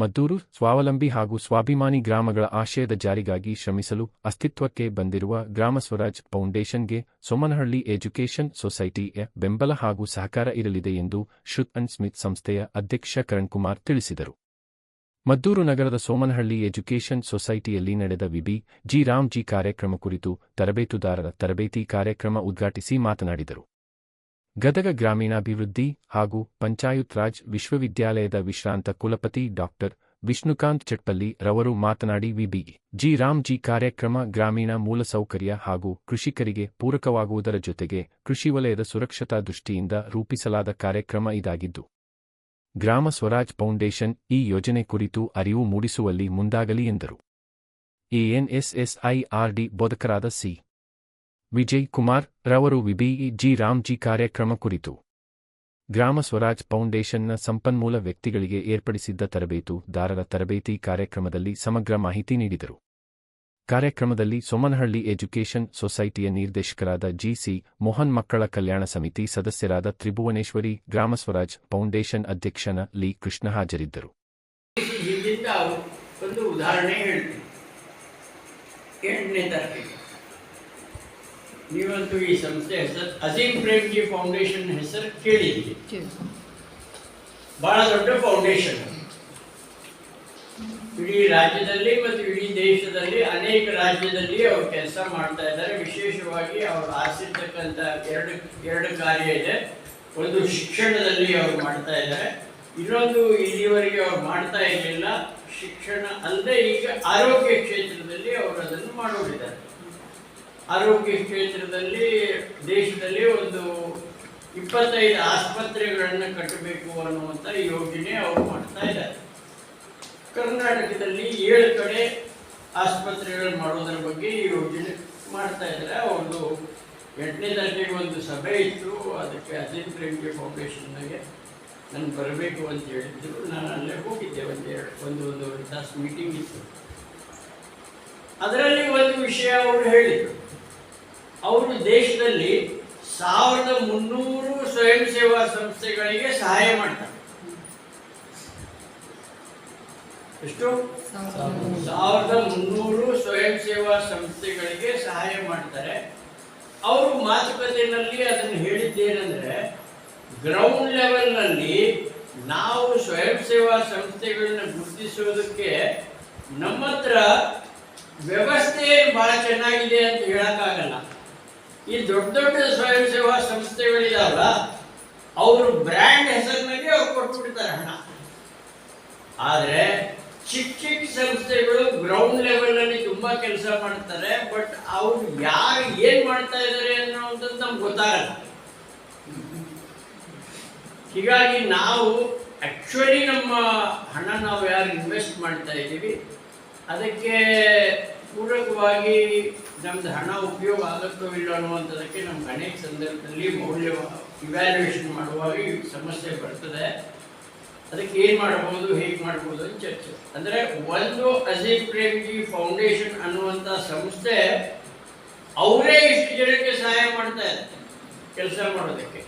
ಮದ್ದೂರು ಸ್ವಾವಲಂಬಿ ಹಾಗೂ ಸ್ವಾಭಿಮಾನಿ ಗ್ರಾಮಗಳ ಆಶಯದ ಜಾರಿಗಾಗಿ ಶ್ರಮಿಸಲು ಅಸ್ತಿತ್ವಕ್ಕೆ ಬಂದಿರುವ ಗ್ರಾಮ ಸ್ವರಾಜ್ ಫೌಂಡೇಶನ್ಗೆ ಸೋಮನಹಳ್ಳಿ ಎಜುಕೇಷನ್ ಸೊಸೈಟಿಯ ಬೆಂಬಲ ಹಾಗೂ ಸಹಕಾರ ಇರಲಿದೆ ಎಂದು ಶ್ರುತ್ ಅಂಡ್ ಸ್ಮಿತ್ ಸಂಸ್ಥೆಯ ಅಧ್ಯಕ್ಷ ಕರಣ್ ತಿಳಿಸಿದರು. ಮದ್ದೂರು ನಗರದ ಸೋಮನಹಳ್ಳಿ ಎಜುಕೇಷನ್ ಸೊಸೈಟಿಯಲ್ಲಿ ನಡೆದ ವಿಬಿ ಜಿ ರಾಮ್ಜಿ ಕಾರ್ಯಕ್ರಮ ಕುರಿತು ತರಬೇತುದಾರರ ತರಬೇತಿ ಕಾರ್ಯಕ್ರಮ ಉದ್ಘಾಟಿಸಿ ಮಾತನಾಡಿದರು. ಗದಗ ಗ್ರಾಮೀಣಾಭಿವೃದ್ಧಿ ಹಾಗೂ ಪಂಚಾಯತ್ ರಾಜ್ ವಿಶ್ವವಿದ್ಯಾಲಯದ ವಿಶ್ರಾಂತ ಕುಲಪತಿ ಡಾಕ್ಟರ್ ವಿಷ್ಣುಕಾಂತ್ ಚಟ್ಪಲ್ಲಿ ರವರು ಮಾತನಾಡಿ ವಿಬಿ ಜಿ ರಾಮ್ಜಿ ಕಾರ್ಯಕ್ರಮ ಗ್ರಾಮೀಣ ಮೂಲಸೌಕರ್ಯ ಹಾಗೂ ಕೃಷಿಕರಿಗೆ ಪೂರಕವಾಗುವುದರ ಜೊತೆಗೆ ಕೃಷಿ ವಲಯದ ಸುರಕ್ಷತಾ ದೃಷ್ಟಿಯಿಂದ ರೂಪಿಸಲಾದ ಕಾರ್ಯಕ್ರಮ ಇದಾಗಿದ್ದು, ಗ್ರಾಮ ಸ್ವರಾಜ್ ಫೌಂಡೇಶನ್ ಈ ಯೋಜನೆ ಕುರಿತು ಅರಿವು ಮೂಡಿಸುವಲ್ಲಿ ಮುಂದಾಗಲಿ ಎಂದರು. ಎಎನ್ಎಸ್ಎಸ್ಐಆರ್ಡಿ ಬೋಧಕರಾದ ಸಿ. ವಿಜಯ್ ಕುಮಾರ್ ರವರು ವಿಬಿ ಜಿ ರಾಮ್ಜಿ ಕಾರ್ಯಕ್ರಮ ಕುರಿತು ಗ್ರಾಮ ಸ್ವರಾಜ್ ಫೌಂಡೇಶನ್ನ ಸಂಪನ್ಮೂಲ ವ್ಯಕ್ತಿಗಳಿಗೆ ಏರ್ಪಡಿಸಿದ್ದ ತರಬೇತುದಾರರ ತರಬೇತಿ ಕಾರ್ಯಕ್ರಮದಲ್ಲಿ ಸಮಗ್ರ ಮಾಹಿತಿ ನೀಡಿದರು. ಕಾರ್ಯಕ್ರಮದಲ್ಲಿ ಸೋಮನಹಳ್ಳಿ ಎಜುಕೇಷನ್ ಸೊಸೈಟಿಯ ನಿರ್ದೇಶಕರಾದ ಜಿಸಿ ಮೋಹನ್, ಮಕ್ಕಳ ಕಲ್ಯಾಣ ಸಮಿತಿ ಸದಸ್ಯರಾದ ತ್ರಿಭುವನೇಶ್ವರಿ, ಗ್ರಾಮ ಸ್ವರಾಜ್ ಫೌಂಡೇಶನ್ ಅಧ್ಯಕ್ಷನ ಲಿ ಕೃಷ್ಣ ಹಾಜರಿದ್ದರು. ಒಂದು ಉದಾಹರಣೆ ಹೇಳ್ತೀನಿ. 8ನೇ ತಾರೀಕಿಗೆ ನೀವಂತೂ ಈ ಸಂಸ್ಥೆ ಹೆಸರು ಅಜೀಂ ಪ್ರೇಮ್ಜಿ ಫೌಂಡೇಶನ್ ಹೆಸರು ಕೇಳಿದ್ದೀರಿ. ಬಹಳ ದೊಡ್ಡ ಫೌಂಡೇಶನ್. ಇಡೀ ರಾಜ್ಯದಲ್ಲಿ ಮತ್ತು ಇಡೀ ದೇಶದಲ್ಲಿ ಅನೇಕ ರಾಜ್ಯದಲ್ಲಿ ಅವರು ಕೆಲಸ ಮಾಡ್ತಾ ಇದ್ದಾರೆ. ವಿಶೇಷವಾಗಿ ಅವರು ಆರಿಸಿರ್ತಕ್ಕಂಥ ಎರಡು ಕಾರ್ಯ ಇದೆ. ಒಂದು ಶಿಕ್ಷಣದಲ್ಲಿ ಅವರು ಮಾಡ್ತಾ ಇದ್ದಾರೆ, ಇನ್ನೊಂದು ಇಲ್ಲಿವರೆಗೆ ಅವ್ರು ಮಾಡ್ತಾ ಇರಲಿಲ್ಲ. ಶಿಕ್ಷಣ ಅಲ್ಲದೆ ಈಗ ಆರೋಗ್ಯ ಕ್ಷೇತ್ರದಲ್ಲಿ ಅವರು ಅದನ್ನು ಮಾಡೋರಿದ್ದಾರೆ. ಆರೋಗ್ಯ ಕ್ಷೇತ್ರದಲ್ಲಿ ದೇಶದಲ್ಲಿ ಒಂದು 25 ಆಸ್ಪತ್ರೆಗಳನ್ನು ಕಟ್ಟಬೇಕು ಅನ್ನುವಂಥ ಯೋಜನೆ ಅವರು ಮಾಡ್ತಾ ಇದ್ದಾರೆ. ಕರ್ನಾಟಕದಲ್ಲಿ 7 ಕಡೆ ಆಸ್ಪತ್ರೆಗಳು ಮಾಡೋದ್ರ ಬಗ್ಗೆ ಈ ಯೋಜನೆ ಮಾಡ್ತಾ ಇದ್ದಾರೆ. ಅವ್ರದ್ದು 8ನೇ ತಾರೀಕಿಗೆ ಒಂದು ಸಭೆ ಇತ್ತು. ಅದಕ್ಕೆ ಅಜೀಂ ಪ್ರೇಮ್ಜಿ ಫೌಂಡೇಶನ್ಗೆ ನಾನು ಬರಬೇಕು ಅಂತ ಹೇಳಿದ್ರು. ನಾನು ಅಲ್ಲೇ ಹೋಗಿದ್ದೆ. ಒಂದೂವರೆ ತಾಸು ಮೀಟಿಂಗ್ ಇತ್ತು. ಅದರಲ್ಲಿ ಒಂದು ವಿಷಯ ಅವರು ಹೇಳಿದರು. ಅವರು ದೇಶದಲ್ಲಿ 1300 ಸ್ವಯಂ ಸೇವಾ ಸಂಸ್ಥೆಗಳಿಗೆ ಸಹಾಯ ಮಾಡ್ತಾರೆ. ಎಷ್ಟು? 1300 ಸ್ವಯಂ ಸೇವಾ ಸಂಸ್ಥೆಗಳಿಗೆ ಸಹಾಯ ಮಾಡ್ತಾರೆ. ಅವರು ಮಾತುಕತೆಯಲ್ಲಿ ಅದನ್ನು ಹೇಳಿದ್ದೇನೆಂದರೆ, ಗ್ರೌಂಡ್ ಲೆವೆಲ್ನಲ್ಲಿ ನಾವು ಸ್ವಯಂ ಸೇವಾ ಸಂಸ್ಥೆಗಳನ್ನ ಗುರುತಿಸೋದಕ್ಕೆ ನಮ್ಮ ಹತ್ರ ವ್ಯವಸ್ಥೆ ಬಹಳ ಚೆನ್ನಾಗಿದೆ ಅಂತ ಹೇಳಕ್ಕಾಗಲ್ಲ. ಈ ದೊಡ್ಡ ದೊಡ್ಡ ಸ್ವಯಂ ಸೇವಾ ಸಂಸ್ಥೆಗಳಿದಾವಲ್ಲ, ಅವರು ಬ್ರ್ಯಾಂಡ್ ಹೆಸರಿನಲ್ಲಿ ಅವ್ರು ಕೊಟ್ಬಿಡ್ತಾರೆ ಹಣ. ಆದರೆ ಚಿಕ್ಕ ಸಂಸ್ಥೆಗಳು ಗ್ರೌಂಡ್ ಲೆವೆಲ್ ಅಲ್ಲಿ ತುಂಬಾ ಕೆಲಸ ಮಾಡ್ತಾರೆ. ಬಟ್ ಅವ್ರು ಯಾರು ಏನ್ ಮಾಡ್ತಾ ಇದ್ದಾರೆ ಅನ್ನೋಂಥದ್ದು ನಮ್ಗೆ ಗೊತ್ತಾಗಲ್ಲ. ಹೀಗಾಗಿ ನಾವು ಆಕ್ಚುಲಿ ನಮ್ಮ ಹಣ ನಾವು ಯಾರು ಇನ್ವೆಸ್ಟ್ ಮಾಡ್ತಾ ಇದ್ದೀವಿ ಅದಕ್ಕೆ ಪೂರಕವಾಗಿ ನಮ್ದು ಹಣ ಉಪಯೋಗ ಆಗುತ್ತೋ ಇಲ್ಲ ಅನ್ನುವಂಥದ್ದಕ್ಕೆ ನಮ್ಗೆ ಅನೇಕ ಸಂದರ್ಭದಲ್ಲಿ ಮೌಲ್ಯ ಇವ್ಯಾಲ್ಯೂಯೇಷನ್ ಮಾಡುವಾಗ ಈ ಸಮಸ್ಯೆ ಬರ್ತದೆ. ಅದಕ್ಕೆ ಏನು ಮಾಡಬಹುದು, ಹೇಗೆ ಮಾಡಬಹುದು ಅಂತ ಚರ್ಚೆ. ಅಂದರೆ ಒಂದು ಅಜೀಂ ಪ್ರೇಮ್ಜಿ ಫೌಂಡೇಶನ್ ಅನ್ನುವಂಥ ಸಂಸ್ಥೆ ಅವರೇ ಇಷ್ಟು ಜನಕ್ಕೆ ಸಹಾಯ ಮಾಡ್ತಾ ಇದ್ದಾರೆ ಕೆಲಸ ಮಾಡೋದಕ್ಕೆ.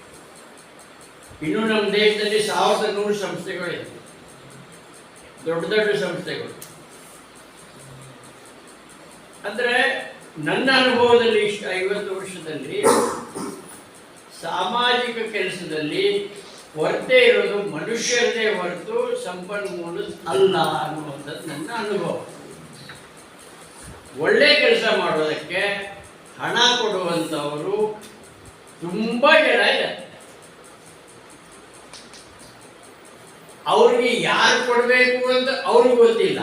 ಇನ್ನು ನಮ್ಮ ದೇಶದಲ್ಲಿ 1100 ಸಂಸ್ಥೆಗಳಿವೆ, ದೊಡ್ಡ ದೊಡ್ಡ ಸಂಸ್ಥೆಗಳು. ಅಂದರೆ ನನ್ನ ಅನುಭವದಲ್ಲಿ ಇಷ್ಟು 50 ವರ್ಷದಲ್ಲಿ ಸಾಮಾಜಿಕ ಕೆಲಸದಲ್ಲಿ ಹೊರತೆ ಇರೋದು ಮನುಷ್ಯರದೇ ಹೊರತು ಸಂಪನ್ಮೂಲ ಅಲ್ಲ ಅನ್ನುವಂಥದ್ದು ನನ್ನ ಅನುಭವ. ಒಳ್ಳೆ ಕೆಲಸ ಮಾಡೋದಕ್ಕೆ ಹಣ ಕೊಡುವಂಥವರು ತುಂಬ ಜನ ಇದ್ದಾರೆ. ಅವ್ರಿಗೆ ಯಾರು ಕೊಡಬೇಕು ಅಂತ ಅವ್ರಿಗೆ ಗೊತ್ತಿಲ್ಲ.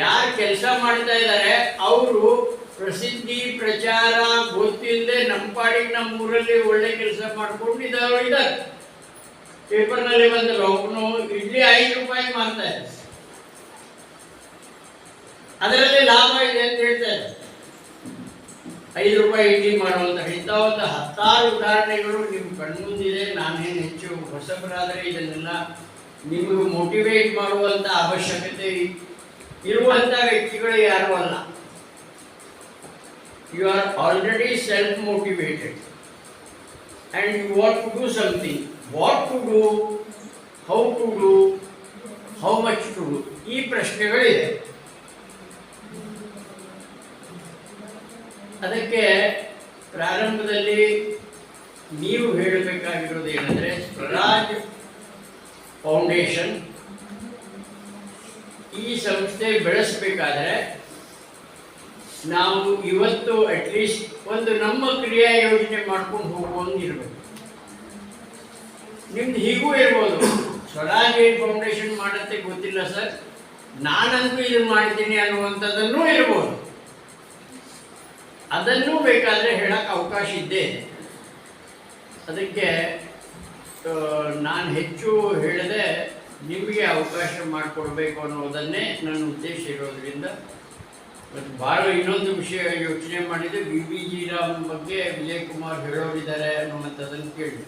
ಯಾರು ಕೆಲಸ ಮಾಡ್ತಾ ಇದ್ದಾರೆ ಅವರು ಪ್ರಸಿದ್ಧಿ ಪ್ರಚಾರ ಗೊತ್ತಿಲ್ಲದೆ ನಮ್ಮ ಪಾಡಿಗೆ ನಮ್ಮ ಊರಲ್ಲಿ ಒಳ್ಳೆ ಕೆಲಸ ಮಾಡ್ಕೊಂಡು ಇದ್ದಾರೆ. ಪೇಪರ್ನಲ್ಲಿ ಬಂದ್ರೆ ಒಬ್ಬನು ಇಡ್ಲಿ 5 ರೂಪಾಯಿ ಮಾರ್ತಾ ಇದ್ದಾರೆ, ಅದರಲ್ಲಿ ಲಾಭ ಇದೆ ಅಂತ ಹೇಳ್ತಾ ಇದ್ದಾರೆ. 5 ರೂಪಾಯಿ ಇಡ್ಲಿ ಮಾಡುವಂತ ಇಂಥ ಒಂದು 10 ಉದಾಹರಣೆಗಳು ನಿಮ್ಮ ಕಣ್ಮುಂದಿದೆ. ನಾನೇನು ಹೆಚ್ಚು ಹೊಸಬರಾದರೆ ಇದನ್ನೆಲ್ಲ ನಿಮಗೆ ಮೋಟಿವೇಟ್ ಮಾಡುವಂತ ಅವಶ್ಯಕತೆ ಇರುವಂತ ವ್ಯಕ್ತಿಗಳು ಯಾರು ಅಲ್ಲ. You are already self motivated and you want to do something. What to do, how to do, how much to, ಈ ಪ್ರಶ್ನೆಗಳಿದೆ. ಅದಕ್ಕೆ ಪ್ರಾರಂಭದಲ್ಲಿ ನೀವು ಹೇಳಬೇಕಾಗಿರೋದು ಏನಂದರೆ, ಸ್ವರಾಜ್ ಫೌಂಡೇಶನ್ ಈ ಸಂಸ್ಥೆ ಬೆಳೆಸಬೇಕಾದ್ರೆ ನಾವು ಇವತ್ತು ಅಟ್ಲೀಸ್ಟ್ ಒಂದು ನಮ್ಮ ಕ್ರಿಯಾ ಯೋಜನೆ ಮಾಡ್ಕೊಂಡು ಹೋಗುವಂಗಿರ್ಬೇಕು. ನಿಮ್ದು ಹೀಗೂ ಇರ್ಬೋದು, ಸ್ವರಾಜ್ ಫೌಂಡೇಶನ್ ಮಾಡುತ್ತೆ ಗೊತ್ತಿಲ್ಲ ಸರ್, ನಾನಂತೂ ಇದನ್ನು ಮಾಡ್ತೀನಿ ಅನ್ನುವಂಥದ್ದನ್ನೂ ಇರ್ಬೋದು. ಅದನ್ನೂ ಬೇಕಾದರೆ ಹೇಳಕ್ಕೆ ಅವಕಾಶ ಇದ್ದೇ ಇದೆ. ಅದಕ್ಕೆ ನಾನು ಹೆಚ್ಚು ಹೇಳದೆ ನಿಮಗೆ ಅವಕಾಶ ಮಾಡಿಕೊಡ್ಬೇಕು ಅನ್ನೋದನ್ನೇ ನನ್ನ ಉದ್ದೇಶ ಇರೋದ್ರಿಂದ. ಮತ್ತು ಭಾಳ ಇನ್ನೊಂದು ವಿಷಯ ಯೋಚನೆ ಮಾಡಿದೆ, BBG ರಾಮ್ ಬಗ್ಗೆ ವಿಜಯ್ ಕುಮಾರ್ ಹೇಳೋರಿದ್ದಾರೆ ಅನ್ನುವಂಥದ್ದನ್ನು ಕೇಳಿ.